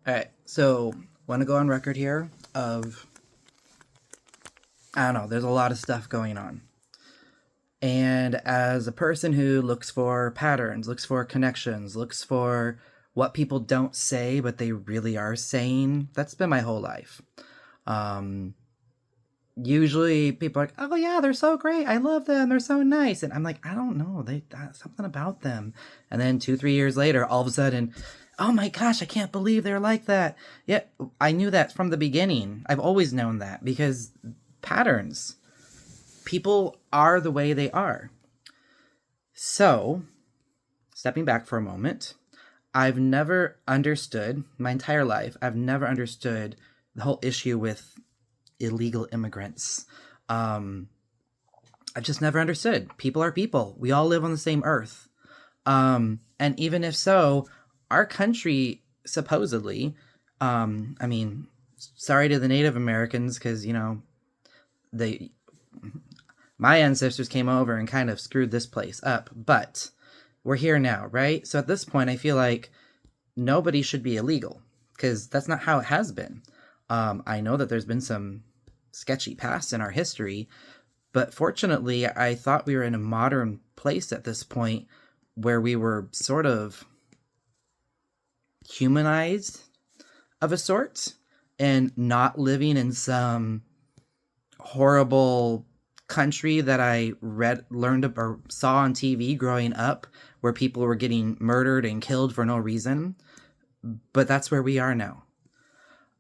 All right, so want to go on record here of I don't know. There's a lot of stuff going on, and as a person who looks for patterns, looks for connections, looks for what people don't say but they really are saying, that's been my whole life. Um, Usually people are like, oh yeah, they're so great, I love them, they're so nice, and I'm like, I don't know, they something about them. And then 2 3 years later, all of a sudden, oh my gosh, I can't believe they're like that. Yeah, I knew that from the beginning. I've always known that because patterns, people are the way they are. So stepping back for a moment, I've never understood my entire life, I've never understood the whole issue with illegal immigrants. Um, I've just never understood. People are people. We all live on the same earth. And even if so, our country supposedly, I mean, sorry to the Native Americans because, they, my ancestors came over and kind of screwed this place up, but we're here now, right? So at this point, I feel like nobody should be illegal because that's not how it has been. I know that there's been some sketchy past in our history, but fortunately, I thought we were in a modern place at this point where we were sort of humanized of a sort and not living in some horrible country that I learned, or saw on TV growing up where people were getting murdered and killed for no reason. But that's where we are now.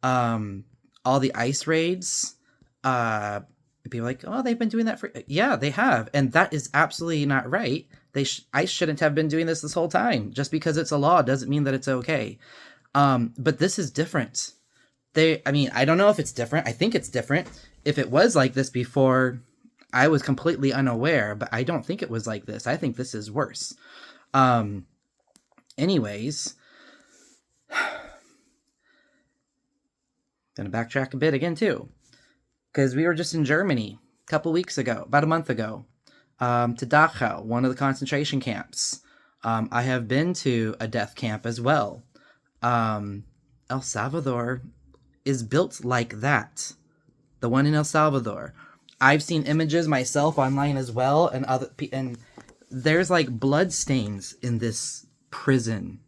All the ICE raids, people are like, oh, they've been doing that for, yeah, they have. And that is absolutely not right. ICE shouldn't have been doing this whole time. Just because it's a law doesn't mean that it's okay. But this is different. I don't know if it's different. I think it's different. If it was like this before, I was completely unaware, but I don't think it was like this. I think this is worse. Anyways, gonna backtrack a bit again too, because we were just in Germany a couple weeks ago, about a month ago, to Dachau, one of the concentration camps. I have been to a death camp as well. El Salvador is built like that. The one in El Salvador. I've seen images myself online as well, and there's like blood stains in this prison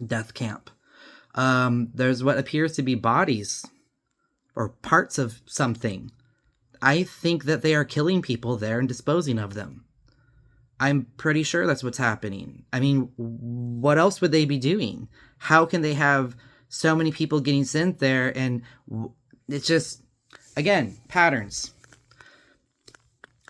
death camp. There's what appears to be bodies or parts of something. I think that they are killing people there and disposing of them. I'm pretty sure that's what's happening. I mean, what else would they be doing? How can they have so many people getting sent there? And it's just, again, patterns.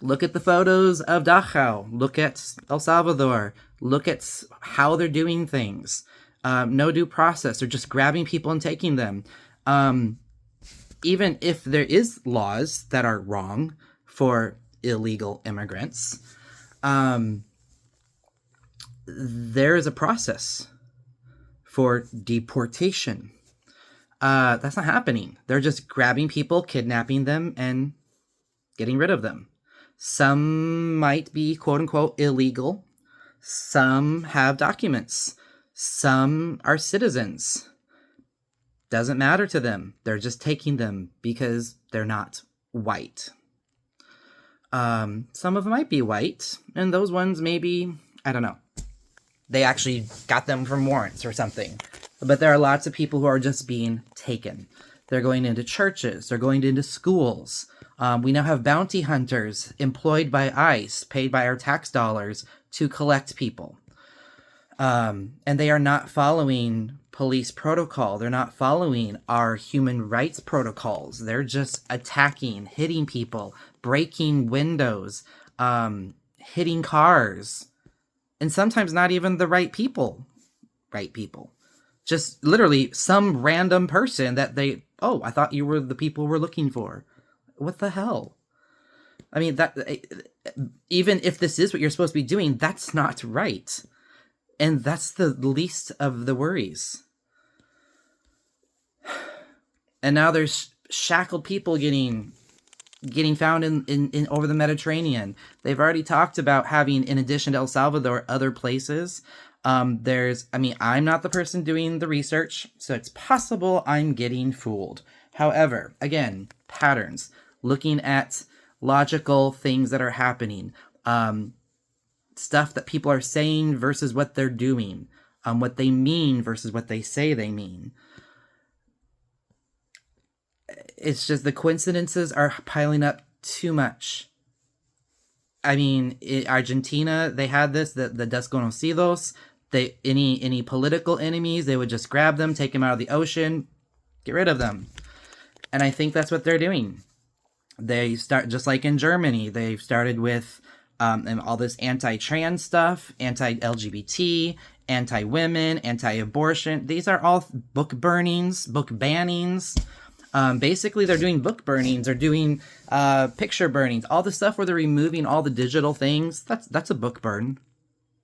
Look at the photos of Dachau. Look at El Salvador. Look at how they're doing things. No due process. They're just grabbing people and taking them. Even if there is laws that are wrong for illegal immigrants, there is a process for deportation. That's not happening. They're just grabbing people, kidnapping them, and getting rid of them. Some might be quote-unquote illegal. Some have documents. Some are citizens. Doesn't matter to them. They're just taking them because they're not white. Some of them might be white, and those ones maybe, I don't know, they actually got them from warrants or something. But there are lots of people who are just being taken. They're going into churches. They're going into schools. We now have bounty hunters employed by ICE, paid by our tax dollars to collect people. And they are not following police protocol. They're not following our human rights protocols. They're just attacking, hitting people, breaking windows, hitting cars, and sometimes not even the right people. Right people. Just literally some random person that I thought you were the people we're looking for. What the hell? I mean, that even if this is what you're supposed to be doing, that's not right. And that's the least of the worries. And now there's shackled people getting found in over the Mediterranean. They've already talked about having, in addition to El Salvador, other places. I'm not the person doing the research, so it's possible I'm getting fooled. However, again, patterns, looking at logical things that are happening, stuff that people are saying versus what they're doing, what they mean versus what they say they mean. It's just the coincidences are piling up too much. I mean, Argentina, they had this, the desconocidos. Any political enemies, they would just grab them, take them out of the ocean, get rid of them. And I think that's what they're doing. They start, just like in Germany, they started with and all this anti-trans stuff, anti-LGBT, anti-women, anti-abortion. These are all book burnings, book bannings. Basically, they're doing book burnings or doing picture burnings. All the stuff where they're removing all the digital things, that's a book burn.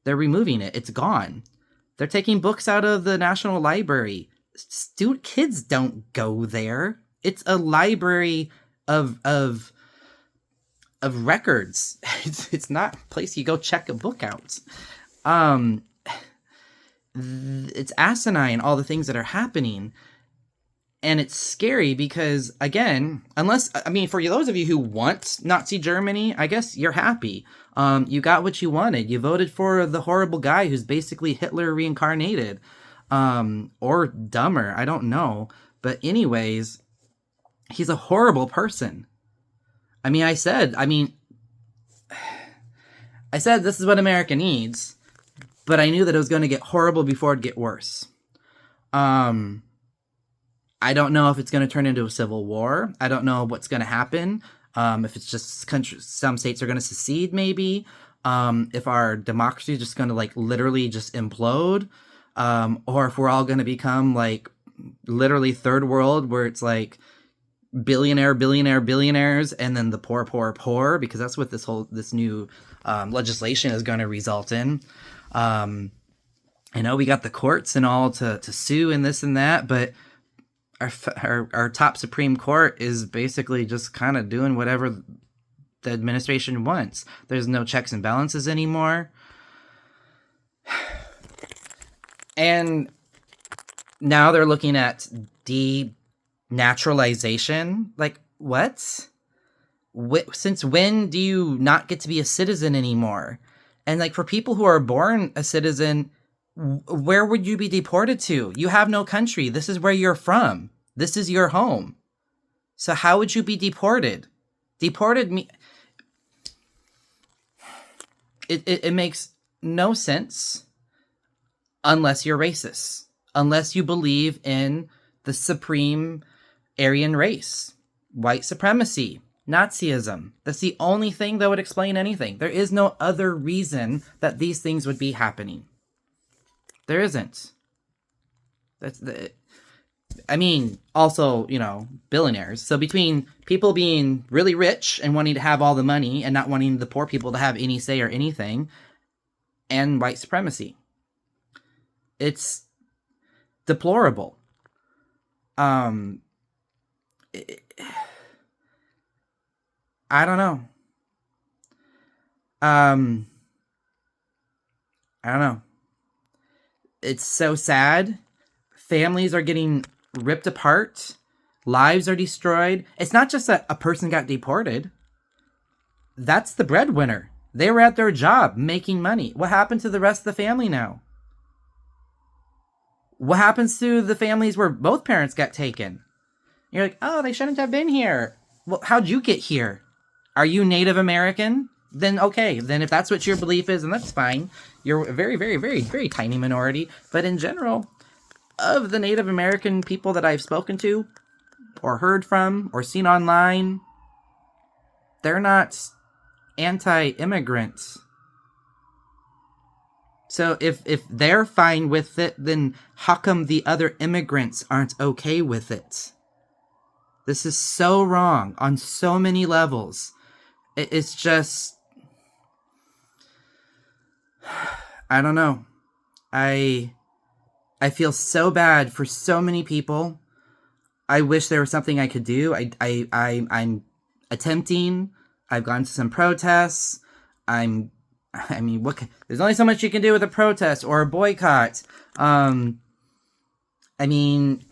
They're removing it. It's gone. They're taking books out of the National Library. Kids don't go there. It's a library of records. It's not a place you go check a book out. It's asinine, all the things that are happening. And it's scary because, again, for those of you who want Nazi Germany, I guess you're happy. You got what you wanted. You voted for the horrible guy who's basically Hitler reincarnated. Or dumber, I don't know. But anyways, he's a horrible person. I said this is what America needs, but I knew that it was going to get horrible before it'd get worse. I don't know if it's going to turn into a civil war. I don't know what's going to happen. If it's just some states are going to secede, maybe. If our democracy is just going to literally just implode, or if we're all going to become literally third world, where it's billionaires, and then the poor, because that's what this new legislation is going to result in. I know we got the courts and all to sue and this and that, but our top Supreme Court is basically just kind of doing whatever the administration wants. There's no checks and balances anymore. And now they're looking at denaturalization. What? Since when do you not get to be a citizen anymore? And for people who are born a citizen, where would you be deported to? You have no country. This is where you're from. This is your home. So how would you be deported? It makes no sense unless you're racist. Unless you believe in the supreme Aryan race, white supremacy, Nazism. That's the only thing that would explain anything. There is no other reason that these things would be happening. There isn't. Also, billionaires. So between people being really rich and wanting to have all the money and not wanting the poor people to have any say or anything, and white supremacy. It's deplorable. I don't know. I don't know. It's so sad. Families are getting ripped apart. Lives are destroyed. It's not just that a person got deported. That's the breadwinner. They were at their job making money. What happened to the rest of the family now? What happens to the families where both parents got taken? You're like, oh, they shouldn't have been here. Well, how'd you get here? Are you Native American? Then okay. Then if that's what your belief is, and that's fine. You're a very, very, very, very tiny minority. But in general, of the Native American people that I've spoken to, or heard from, or seen online, they're not anti-immigrants. So if they're fine with it, then how come the other immigrants aren't okay with it? This is so wrong on so many levels. It's just, I don't know. I feel so bad for so many people. I wish there was something I could do. I'm attempting. I've gone to some protests. I'm I mean, there's only so much you can do with a protest or a boycott. I mean,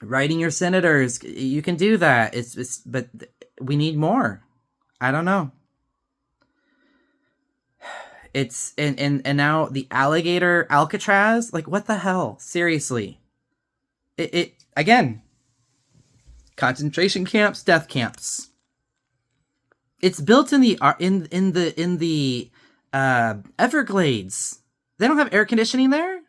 writing your senators, you can do that. But we need more. I don't know. It's and now the alligator Alcatraz, like what the hell? Seriously. It again, concentration camps, death camps. It's built in the Everglades. They don't have air conditioning there?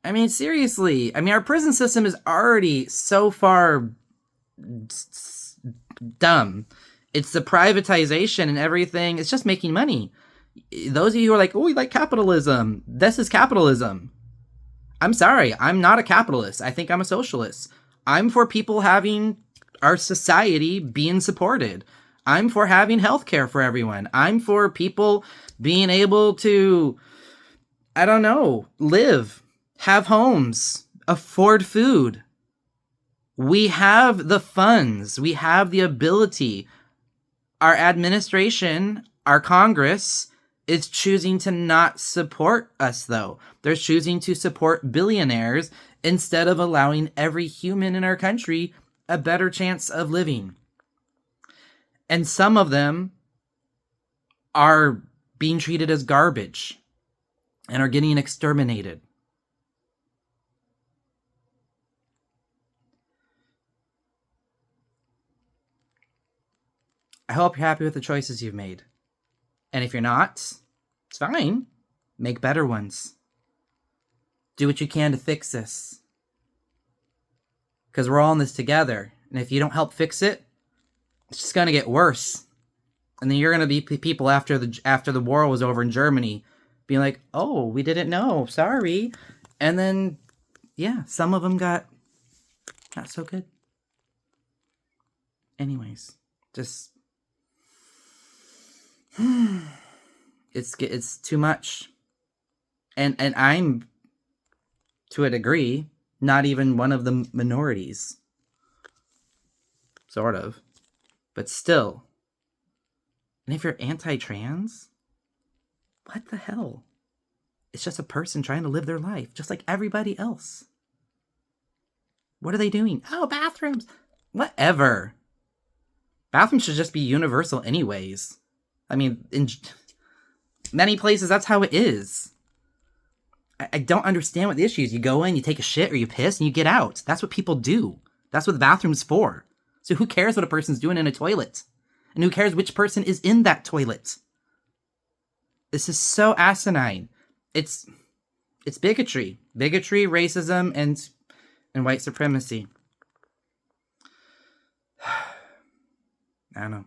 I mean, seriously. I mean, our prison system is already so far dumb. It's the privatization and everything. It's just making money. Those of you who are like, oh, we like capitalism. This is capitalism. I'm sorry. I'm not a capitalist. I think I'm a socialist. I'm for people having our society being supported. I'm for having healthcare for everyone. I'm for people being able to, I don't know, live, have homes, afford food. We have the funds. We have the ability. Our administration, our Congress, is choosing to not support us, though. They're choosing to support billionaires instead of allowing every human in our country a better chance of living. And some of them are being treated as garbage and are getting exterminated. I hope you're happy with the choices you've made. And if you're not, it's fine. Make better ones. Do what you can to fix this. Because we're all in this together. And if you don't help fix it, it's just going to get worse. And then you're going to be people after the war was over in Germany being like, oh, we didn't know. Sorry. And then, yeah, some of them got not so good. Anyways, just... It's too much. And I'm, to a degree, not even one of the minorities. Sort of. But still. And if you're anti-trans, what the hell? It's just a person trying to live their life, just like everybody else. What are they doing? Oh, bathrooms. Whatever. Bathrooms should just be universal anyways. I mean, in many places, that's how it is. I don't understand what the issue is. You go in, you take a shit, or you piss, and you get out. That's what people do. That's what the bathroom's for. So who cares what a person's doing in a toilet? And who cares which person is in that toilet? This is so asinine. It's bigotry. Bigotry, racism, and white supremacy. I don't know.